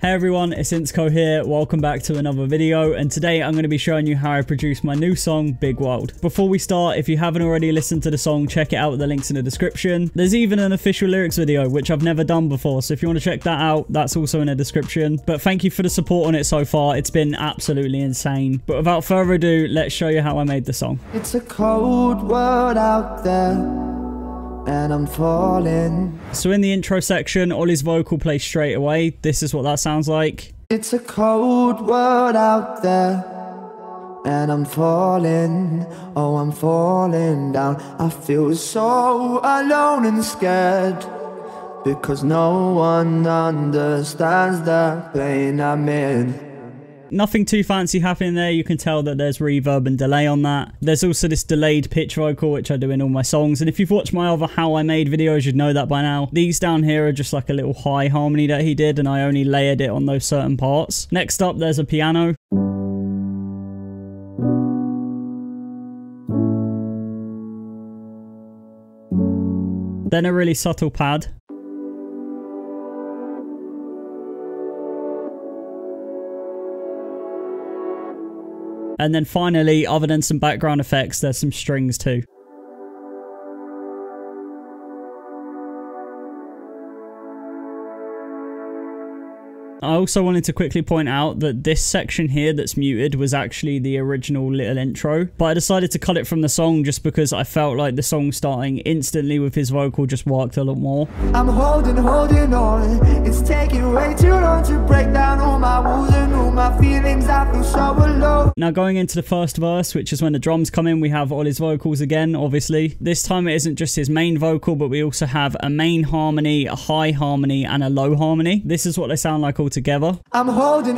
Hey everyone, it's Insko here. Welcome back to another video, and today I'm going to be showing you how I produced my new song, Big World. Before we start, if you haven't already listened to the song, check it out, the link's in the description. There's even an official lyrics video, which I've never done before, so if you want to check that out, that's also in the description. But thank you for the support on it so far, it's been absolutely insane. But without further ado, let's show you how I made the song. It's a cold world out there, and I'm falling. So in the intro section, Oli's vocal plays straight away. This is what that sounds like. It's a cold world out there, and I'm falling. Oh, I'm falling down. I feel so alone and scared, because no one understands the pain I'm in. Nothing too fancy happening there. You can tell that there's reverb and delay on that. There's also this delayed pitch vocal, which I do in all my songs. And if you've watched my other How I Made videos, you'd know that by now. These down here are just like a little high harmony that he did, and I only layered it on those certain parts. Next up, there's a piano. Then a really subtle pad. And then finally, other than some background effects, there's some strings too. I also wanted to quickly point out that this section here that's muted was actually the original little intro, but I decided to cut it from the song just because I felt like the song starting instantly with his vocal just worked a lot more. I'm holding on. It's taking way too long to break down all my wounds and all my feelings. I feel so alone. Now going into the first verse, which is when the drums come in, we have Oli's vocals again, obviously. This time it isn't just his main vocal, but we also have a main harmony, a high harmony, and a low harmony. This is what they sound like all together. I'm holding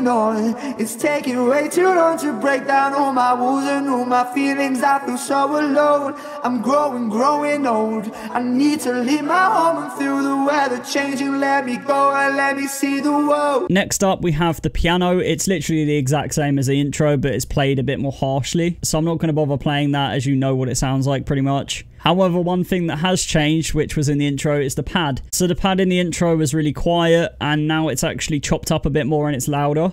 on. It's taking way too long to break down all my wounds and all my feelings. I feel so alone. I'm growing old. I need to leave my home and feel the weather changing. Let me go and let me see the world. Next up, we have the piano. It's literally the exact same as the intro, but it's played a bit more harshly. So I'm not going to bother playing that, as you know what it sounds like pretty much. However, one thing that has changed, which was in the intro, is the pad. So the pad in the intro was really quiet, and now it's actually chopped up a bit more and it's louder.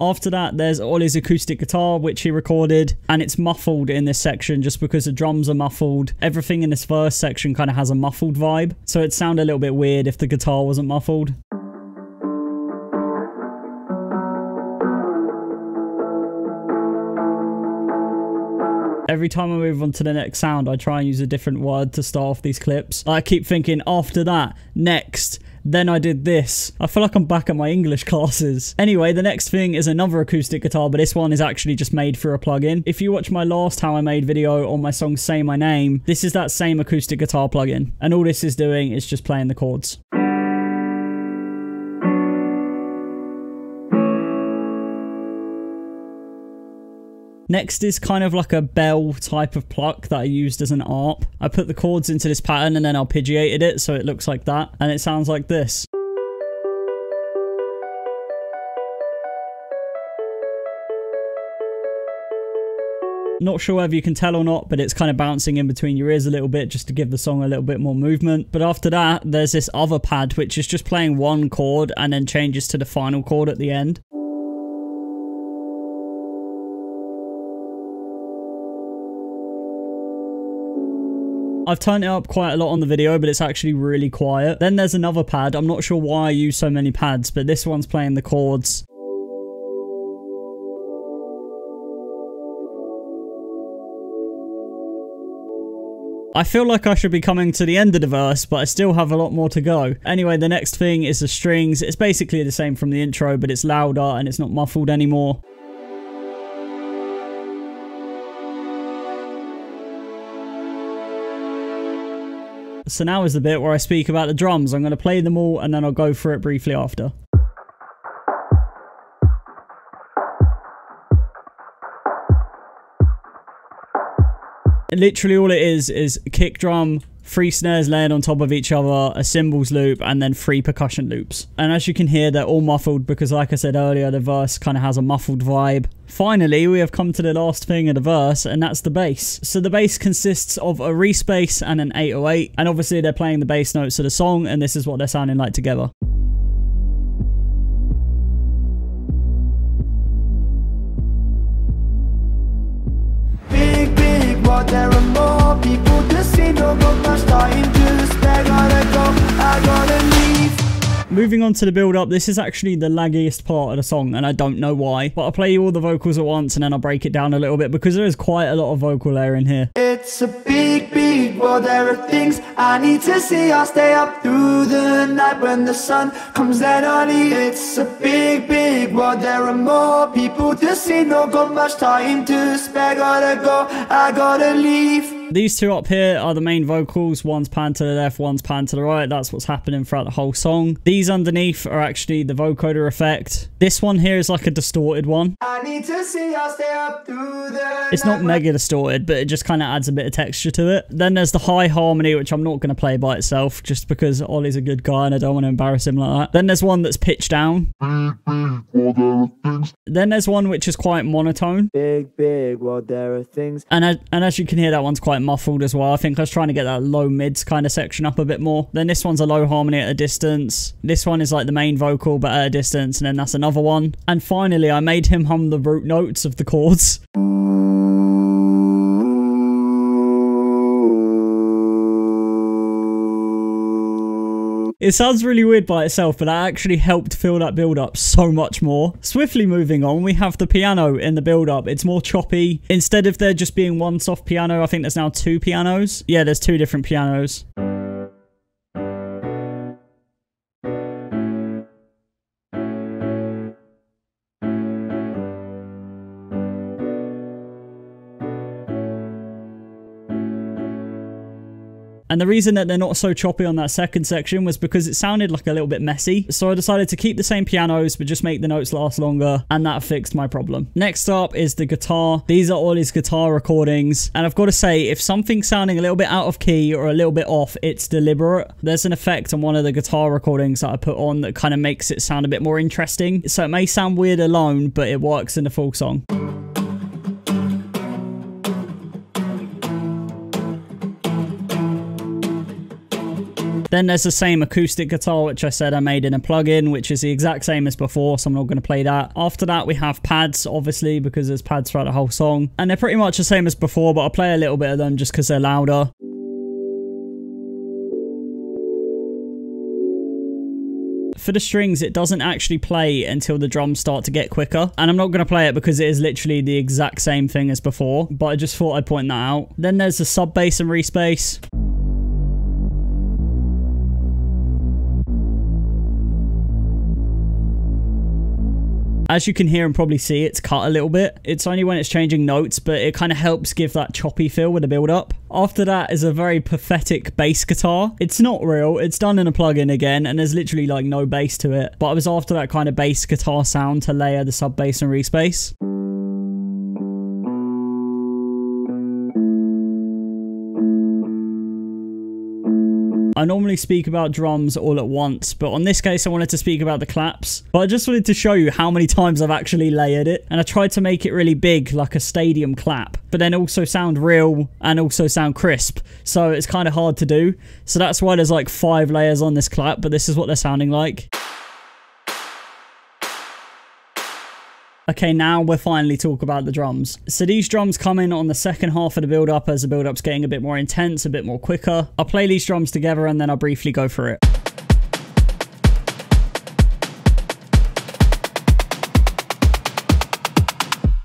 After that, there's Oli's acoustic guitar, which he recorded, and it's muffled in this section just because the drums are muffled. Everything in this verse section kind of has a muffled vibe, so it'd sound a little bit weird if the guitar wasn't muffled. Every time I move on to the next sound, I try and use a different word to start off these clips. I keep thinking, after that, next, then I did this. I feel like I'm back at my English classes. Anyway, the next thing is another acoustic guitar, but this one is actually just made through a plugin. If you watch my last How I Made video on my song Say My Name, this is that same acoustic guitar plugin. And all this is doing is just playing the chords. Next is kind of like a bell type of pluck that I used as an ARP. I put the chords into this pattern and then arpeggiated it so it looks like that, and it sounds like this. Not sure whether you can tell or not, but it's kind of bouncing in between your ears a little bit just to give the song a little bit more movement. But after that, there's this other pad which is just playing one chord and then changes to the final chord at the end. I've turned it up quite a lot on the video, but it's actually really quiet. Then there's another pad. I'm not sure why I use so many pads, but this one's playing the chords. I feel like I should be coming to the end of the verse, but I still have a lot more to go. Anyway, the next thing is the strings. It's basically the same from the intro, but it's louder and it's not muffled anymore. So now is the bit where I speak about the drums. I'm going to play them all and then I'll go through it briefly after. Literally all it is kick drum, 3 snares layered on top of each other, a cymbals loop, and then 3 percussion loops. And as you can hear, they're all muffled because, like I said earlier, the verse kind of has a muffled vibe. Finally, we have come to the last thing of the verse, and that's the bass. So the bass consists of a reese bass and an 808, and obviously they're playing the bass notes of the song, and this is what they're sounding like together. Big, big world, there are more people to see. No got much time to spare. Gotta go, I gotta leave. Moving on to the build up, this is actually the laggiest part of the song, and I don't know why, but I'll play you all the vocals at once and then I'll break it down a little bit because there is quite a lot of vocal layer in here. It's a big, big world, there are things I need to see. I'll stay up through the night when the sun comes that early. It's a big, big world, there are more people to see. No got much time to spare. Gotta go, I gotta leave. These two up here are the main vocals. One's pan to the left, one's pan to the right. That's what's happening throughout the whole song. These underneath are actually the vocoder effect. This one here is like a distorted one. I need to see, I'll stay up through the It's not mega distorted, but it just kind of adds a bit of texture to it. Then there's the high harmony, which I'm not going to play by itself, just because Oli's a good guy and I don't want to embarrass him like that. Then there's one that's pitched down. Then there's one which is quite monotone. Big, big world, there are things. And as you can hear, that one's quite muffled as well. I think I was trying to get that low mids kind of section up a bit more. Then this one's a low harmony at a distance. This one is like the main vocal, but at a distance. And then that's another one. And finally, I made him hum the root notes of the chords. It sounds really weird by itself, but that actually helped fill that build-up so much more. Swiftly moving on, we have the piano in the build-up. It's more choppy. Instead of there just being one soft piano, I think there's now 2 pianos. Yeah, there's 2 different pianos. And the reason that they're not so choppy on that second section was because it sounded like a little bit messy. So I decided to keep the same pianos, but just make the notes last longer. And that fixed my problem. Next up is the guitar. These are Oli's guitar recordings. And I've got to say, if something's sounding a little bit out of key or a little bit off, it's deliberate. There's an effect on one of the guitar recordings that I put on that kind of makes it sound a bit more interesting. So it may sound weird alone, but it works in the full song. Then there's the same acoustic guitar, which I said I made in a plugin, which is the exact same as before, so I'm not going to play that. After that, we have pads, obviously, because there's pads throughout the whole song. And they're pretty much the same as before, but I'll play a little bit of them just because they're louder. For the strings, it doesn't actually play until the drums start to get quicker. And I'm not going to play it because it is literally the exact same thing as before, but I just thought I'd point that out. Then there's the sub bass and reese bass. As you can hear and probably see, it's cut a little bit. It's only when it's changing notes, but it kind of helps give that choppy feel with the build-up. After that is a very pathetic bass guitar. It's not real. It's done in a plugin again, and there's literally like no bass to it. But I was after that kind of bass guitar sound to layer the sub bass and reese bass. I normally speak about drums all at once, but on this case I wanted to speak about the claps. But I just wanted to show you how many times I've actually layered it, and I tried to make it really big, like a stadium clap, but then also sound real and also sound crisp, so it's kind of hard to do. So that's why there's like 5 layers on this clap, but this is what they're sounding like. Okay, now we'll finally talk about the drums. So these drums come in on the second half of the build-up as the build-up's getting a bit more intense, a bit more quicker. I'll play these drums together and then I'll briefly go through it.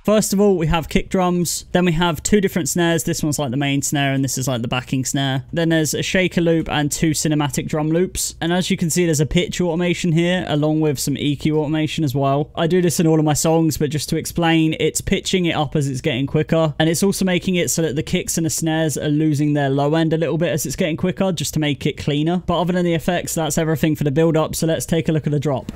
First of all, we have kick drums. Then we have 2 different snares. This one's like the main snare and this is like the backing snare. Then there's a shaker loop and 2 cinematic drum loops. And as you can see, there's a pitch automation here along with some EQ automation as well. I do this in all of my songs, but just to explain, it's pitching it up as it's getting quicker. And it's also making it so that the kicks and the snares are losing their low end a little bit as it's getting quicker, just to make it cleaner. But other than the effects, that's everything for the build up. So let's take a look at the drop.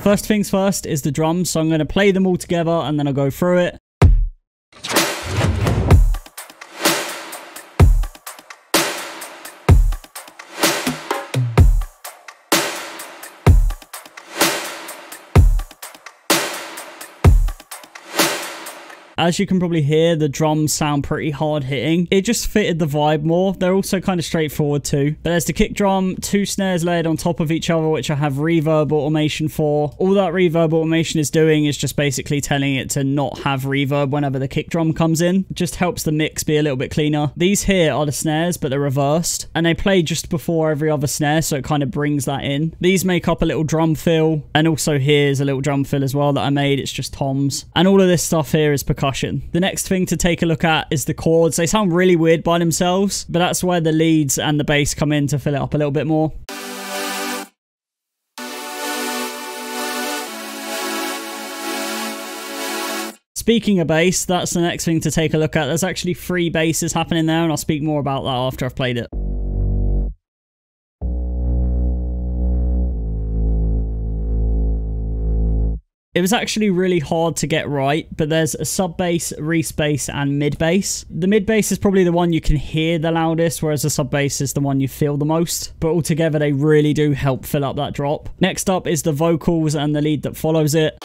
First things first is the drums, so I'm going to play them all together and then I'll go through it. As you can probably hear, the drums sound pretty hard hitting. It just fitted the vibe more. They're also kind of straightforward too. But there's the kick drum, 2 snares layered on top of each other, which I have reverb automation for. All that reverb automation is doing is just basically telling it to not have reverb whenever the kick drum comes in. It just helps the mix be a little bit cleaner. These here are the snares, but they're reversed. And they play just before every other snare, so it kind of brings that in. These make up a little drum fill. And also here's a little drum fill as well that I made. It's just toms. And all of this stuff here is percussion. The next thing to take a look at is the chords. They sound really weird by themselves, but that's where the leads and the bass come in to fill it up a little bit more. Speaking of bass, that's the next thing to take a look at. There's actually 3 basses happening there, and I'll speak more about that after I've played it. It was actually really hard to get right, but there's a sub bass, reese bass, and mid bass. The mid bass is probably the one you can hear the loudest, whereas the sub bass is the one you feel the most. But altogether, they really do help fill up that drop. Next up is the vocals and the lead that follows it.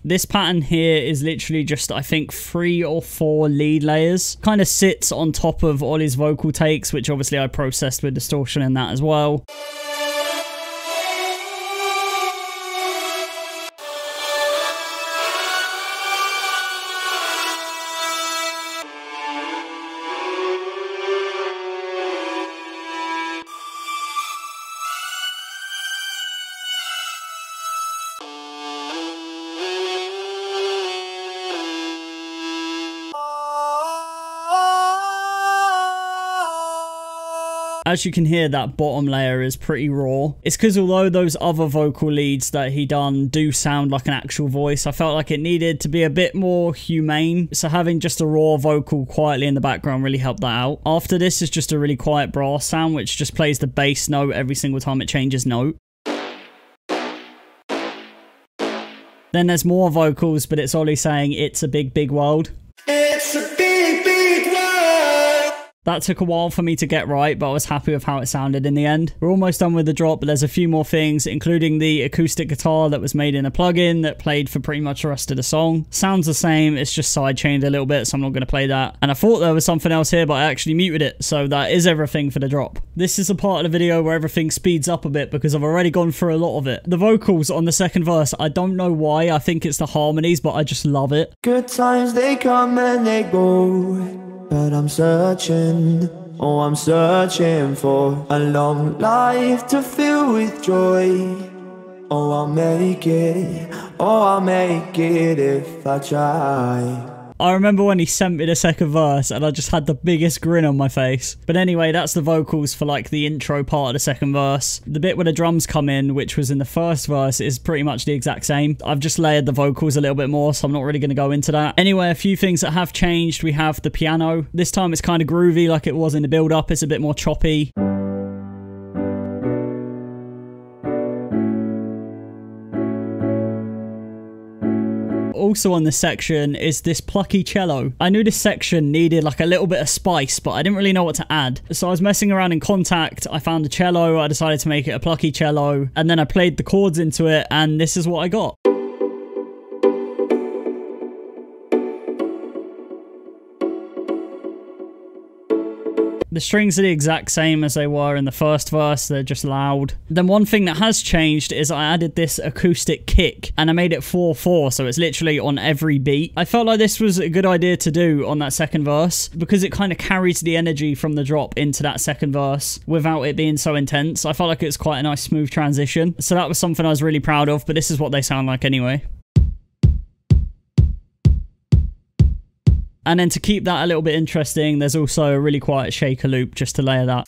This pattern here is literally just, I think, 3 or 4 lead layers. Kind of sits on top of Oli's vocal takes, which obviously I processed with distortion in that as well. As you can hear, that bottom layer is pretty raw. It's because although those other vocal leads that he done do sound like an actual voice, I felt like it needed to be a bit more humane. So having just a raw vocal quietly in the background really helped that out. After this is just a really quiet brass sound, which just plays the bass note every single time it changes note. Then there's more vocals, but it's Oli saying, "It's a big, big world." It's a big, big world. That took a while for me to get right, but I was happy with how it sounded in the end. We're almost done with the drop, but there's a few more things, including the acoustic guitar that was made in a plugin that played for pretty much the rest of the song. Sounds the same, it's just sidechained a little bit, so I'm not going to play that. And I thought there was something else here, but I actually muted it, so that is everything for the drop. This is a part of the video where everything speeds up a bit because I've already gone through a lot of it. The vocals on the second verse, I don't know why, I think it's the harmonies, but I just love it. Good times, they come and they go, but I'm searching, oh I'm searching for a long life to fill with joy. Oh I'll make it, oh I'll make it if I try. I remember when he sent me the second verse and I just had the biggest grin on my face. But anyway, that's the vocals for like the intro part of the second verse. The bit where the drums come in, which was in the first verse, is pretty much the exact same. I've just layered the vocals a little bit more, so I'm not really going to go into that. Anyway, a few things that have changed. We have the piano. This time it's kind of groovy like it was in the build-up. It's a bit more choppy. Also on this section is this plucky cello. I knew this section needed like a little bit of spice, but I didn't really know what to add. So I was messing around in Contact, I found a cello, I decided to make it a plucky cello, and then I played the chords into it, and this is what I got. The strings are the exact same as they were in the first verse, they're just loud. Then one thing that has changed is I added this acoustic kick and I made it 4/4, so it's literally on every beat. I felt like this was a good idea to do on that second verse because it kind of carries the energy from the drop into that second verse without it being so intense. I felt like it was quite a nice smooth transition, so that was something I was really proud of, but this is what they sound like anyway. And then to keep that a little bit interesting, there's also a really quiet shaker loop just to layer that.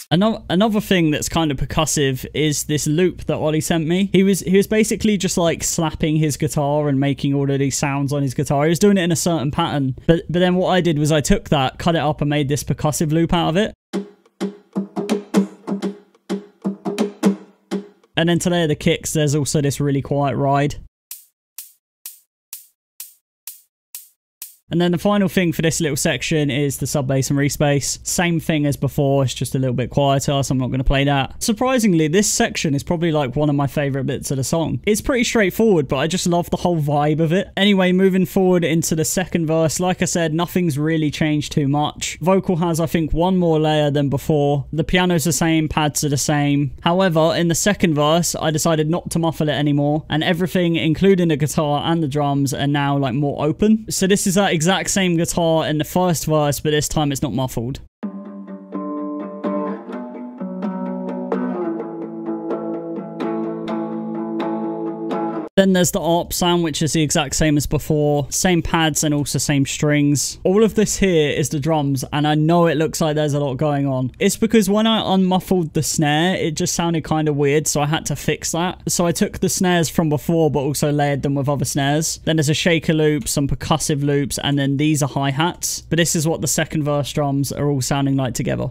Another thing that's kind of percussive is this loop that Oli sent me. He was basically just like slapping his guitar and making all of these sounds on his guitar. He was doing it in a certain pattern. But then what I did was I took that, cut it up and made this percussive loop out of it. And then to layer the kicks, there's also this really quiet ride. And then the final thing for this little section is the sub bass and respace. Same thing as before, it's just a little bit quieter, so I'm not going to play that. Surprisingly, this section is probably like one of my favourite bits of the song. It's pretty straightforward, but I just love the whole vibe of it. Anyway, moving forward into the second verse, like I said, nothing's really changed too much. Vocal has, I think, one more layer than before. The piano's the same, pads are the same. However, in the second verse, I decided not to muffle it anymore, and everything, including the guitar and the drums, are now like more open. So this is that exact same guitar in the first verse, but this time it's not muffled. Then there's the ARP sound, which is the exact same as before. Same pads and also same strings. All of this here is the drums, and I know it looks like there's a lot going on. It's because when I unmuffled the snare, it just sounded kind of weird, so I had to fix that. So I took the snares from before, but also layered them with other snares. Then there's a shaker loop, some percussive loops, and then these are hi-hats. But this is what the second verse drums are all sounding like together.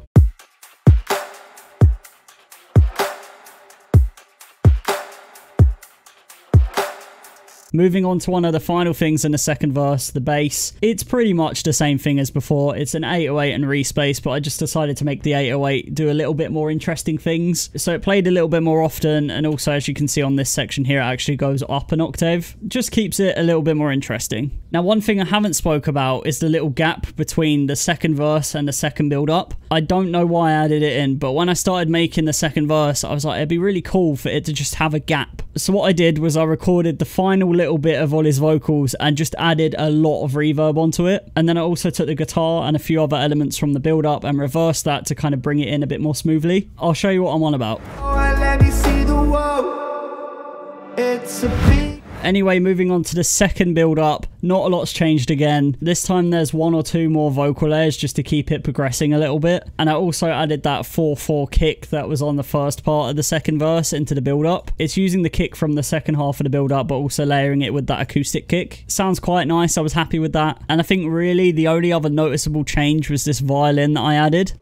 Moving on to one of the final things in the second verse, the bass. It's pretty much the same thing as before. It's an 808 and respace, but I just decided to make the 808 do a little bit more interesting things. So it played a little bit more often, and also, as you can see on this section here, it actually goes up an octave. Just keeps it a little bit more interesting. Now, one thing I haven't spoke about is the little gap between the second verse and the second build-up. I don't know why I added it in, but when I started making the second verse, I was like, it'd be really cool for it to just have a gap. So what I did was I recorded the final little bit of Oli's vocals and just added a lot of reverb onto it. And then I also took the guitar and a few other elements from the build-up and reversed that to kind of bring it in a bit more smoothly. I'll show you what I'm on about. Oh, let me see the world. It's a big... Anyway, moving on to the second build-up, not a lot's changed again. This time there's one or two more vocal layers just to keep it progressing a little bit. And I also added that 4/4 kick that was on the first part of the second verse into the build-up. It's using the kick from the second half of the build-up, but also layering it with that acoustic kick. Sounds quite nice, I was happy with that. And I think really the only other noticeable change was this violin that I added.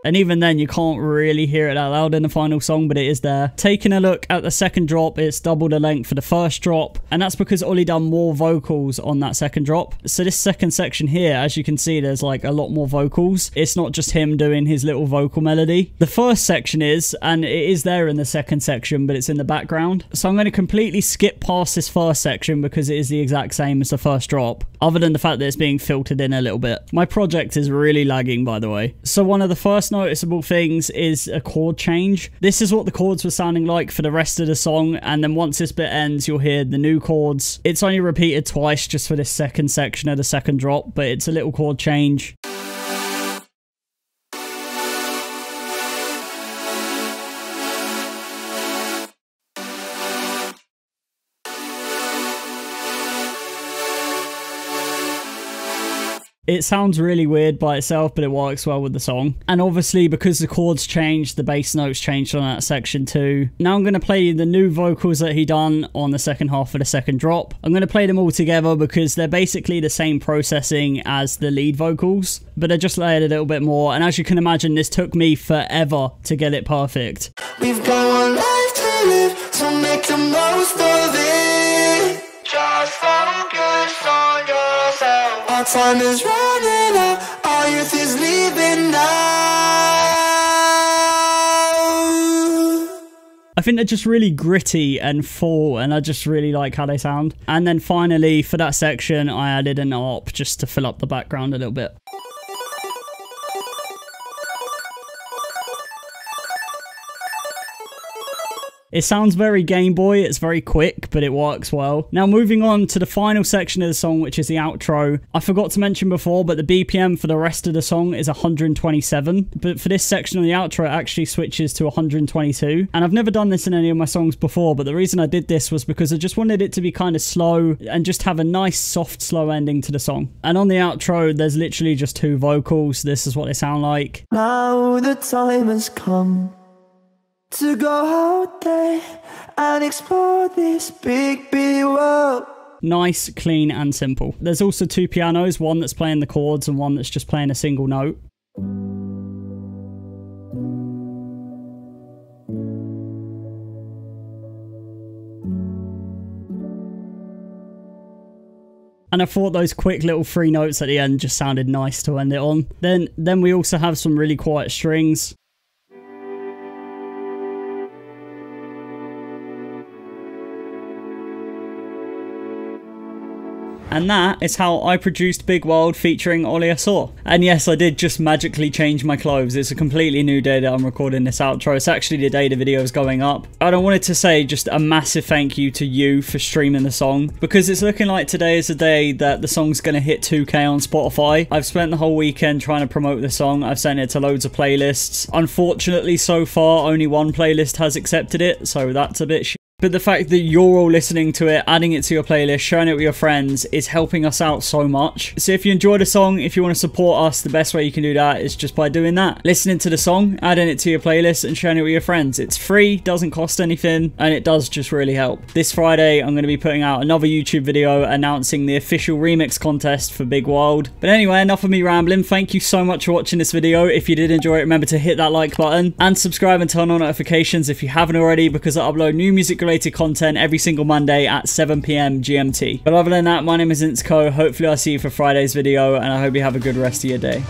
And even then, you can't really hear it that loud in the final song, but it is there. Taking a look at the second drop, it's double the length for the first drop. And that's because Oli done more vocals on that second drop. So this second section here, as you can see, there's like a lot more vocals. It's not just him doing his little vocal melody. The first section is, and it is there in the second section, but it's in the background. So I'm going to completely skip past this first section because it is the exact same as the first drop, other than the fact that it's being filtered in a little bit. My project is really lagging, by the way. So one of the first noticeable things is a chord change. This is what the chords were sounding like for the rest of the song, and then once this bit ends, you'll hear the new chords. It's only repeated twice just for this second section of the second drop, but it's a little chord change. It sounds really weird by itself, but it works well with the song. And obviously, because the chords changed, the bass notes changed on that section too. Now I'm going to play the new vocals that he done on the second half of the second drop. I'm going to play them all together because they're basically the same processing as the lead vocals, but they're just layered a little bit more. And as you can imagine, this took me forever to get it perfect. We've got one life to live, so make the most of it. Just focus on yourself. Our time is running out, our youth is leaving now. I think they're just really gritty and full, and I just really like how they sound. And then finally, for that section, I added an ARP just to fill up the background a little bit. It sounds very Game Boy, it's very quick, but it works well. Now moving on to the final section of the song, which is the outro. I forgot to mention before, but the BPM for the rest of the song is 127. But for this section of the outro, it actually switches to 122. And I've never done this in any of my songs before, but the reason I did this was because I just wanted it to be kind of slow and just have a nice, soft, slow ending to the song. And on the outro, there's literally just 2 vocals. This is what they sound like. Now the time has come to go out there and explore this big, big world. Nice, clean, and simple. There's also 2 pianos, one that's playing the chords and one that's just playing a single note. And I thought those quick little 3 notes at the end just sounded nice to end it on. Then we also have some really quiet strings. And that is how I produced Big World featuring Oli Assor. And yes, I did just magically change my clothes. It's a completely new day that I'm recording this outro. It's actually the day the video is going up. I wanted to say just a massive thank you to you for streaming the song, because it's looking like today is the day that the song's going to hit 2K on Spotify. I've spent the whole weekend trying to promote the song. I've sent it to loads of playlists. Unfortunately, so far, only 1 playlist has accepted it, so that's a bit shit. But the fact that you're all listening to it, adding it to your playlist, sharing it with your friends is helping us out so much. So if you enjoy the song, if you want to support us, the best way you can do that is just by doing that. Listening to the song, adding it to your playlist and sharing it with your friends. It's free, doesn't cost anything, and it does just really help. This Friday, I'm going to be putting out another YouTube video announcing the official remix contest for Big World. But anyway, enough of me rambling. Thank you so much for watching this video. If you did enjoy it, remember to hit that like button and subscribe and turn on notifications if you haven't already, because I upload new music related content every single Monday at 7 PM GMT. But other than that, my name is Insko. Hopefully I'll see you for Friday's video, and I hope you have a good rest of your day.